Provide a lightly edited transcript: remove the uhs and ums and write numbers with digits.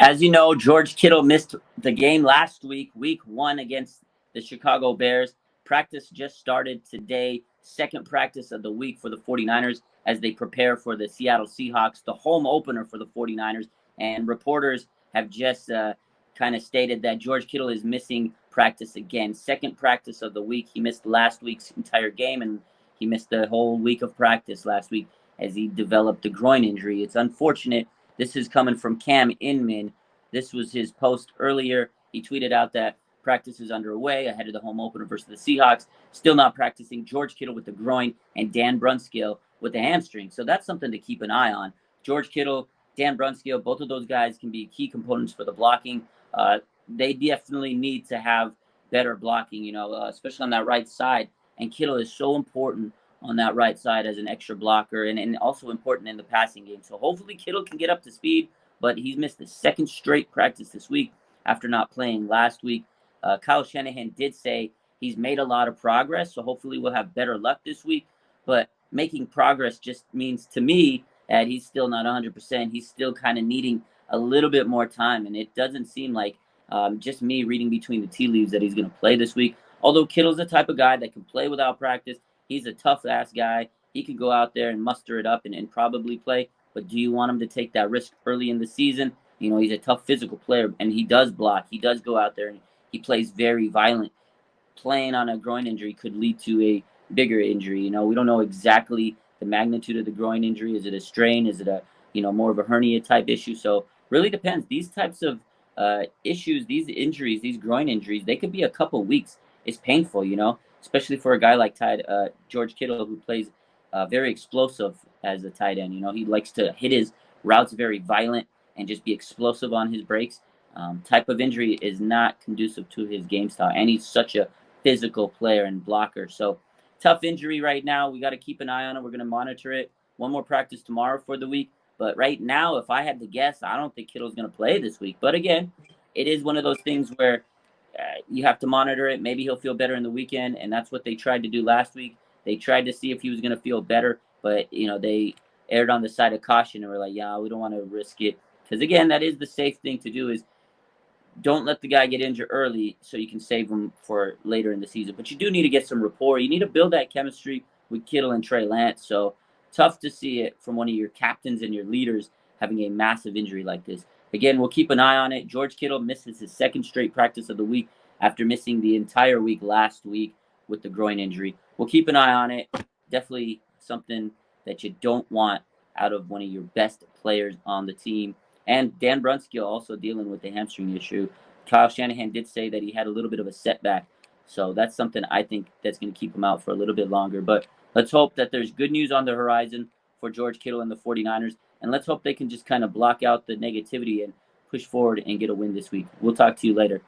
As you know, George Kittle missed the game last week, week 1 against the Chicago Bears. Practice just started today, second practice of the week for the 49ers as they prepare for the Seattle Seahawks, the home opener for the 49ers. And reporters have just kind of stated that George Kittle is missing practice again. Second practice of the week. He missed last week's entire game, and he missed the whole week of practice last week as he developed a groin injury. It's unfortunate. This is coming from Cam Inman. This was his post earlier. He tweeted out that practice is underway ahead of the home opener versus the Seahawks. Still not practicing. George Kittle with the groin and Dan Brunskill with the hamstring. So that's something to keep an eye on. George Kittle, Dan Brunskill, both of those guys can be key components for the blocking. They definitely need to have better blocking, especially on that right side. And Kittle is so important on that right side as an extra blocker and also important in the passing game. So hopefully Kittle can get up to speed, but he's missed the second straight practice this week after not playing last week. Kyle Shanahan did say he's made a lot of progress, so hopefully we'll have better luck this week. But making progress just means to me that he's still not 100%. He's still kind of needing a little bit more time, and it doesn't seem like just me reading between the tea leaves that he's going to play this week. Although Kittle's the type of guy that can play without practice. He's a tough-ass guy. He could go out there and muster it up and probably play. But do you want him to take that risk early in the season? He's a tough physical player, and he does block. He does go out there, and he plays very violent. Playing on a groin injury could lead to a bigger injury. We don't know exactly the magnitude of the groin injury. Is it a strain? Is it a more of a hernia type issue? So really depends. These types of issues, these injuries, these groin injuries, they could be a couple weeks. It's painful, especially for a guy like George Kittle, who plays very explosive as a tight end. He likes to hit his routes very violent and just be explosive on his breaks. Type of injury is not conducive to his game style, and he's such a physical player and blocker. So tough injury right now. We got to keep an eye on it. We're going to monitor it. One more practice tomorrow for the week. But right now, if I had to guess, I don't think Kittle's going to play this week. But again, it is one of those things where you have to monitor it. Maybe he'll feel better in the weekend, and that's what they tried to do last week. They tried to see if he was going to feel better, but they erred on the side of caution and were like, yeah, we don't want to risk it. Because again, that is the safe thing to do, is don't let the guy get injured early so you can save him for later in the season. But you do need to get some rapport. You need to build that chemistry with Kittle and Trey Lance. So tough to see it from one of your captains and your leaders having a massive injury like this. Again, we'll keep an eye on it. George Kittle misses his second straight practice of the week after missing the entire week last week with the groin injury. We'll keep an eye on it. Definitely something that you don't want out of one of your best players on the team. And Dan Brunskill also dealing with the hamstring issue. Kyle Shanahan did say that he had a little bit of a setback. So that's something I think that's going to keep him out for a little bit longer. But let's hope that there's good news on the horizon for George Kittle and the 49ers. And let's hope they can just kind of block out the negativity and push forward and get a win this week. We'll talk to you later.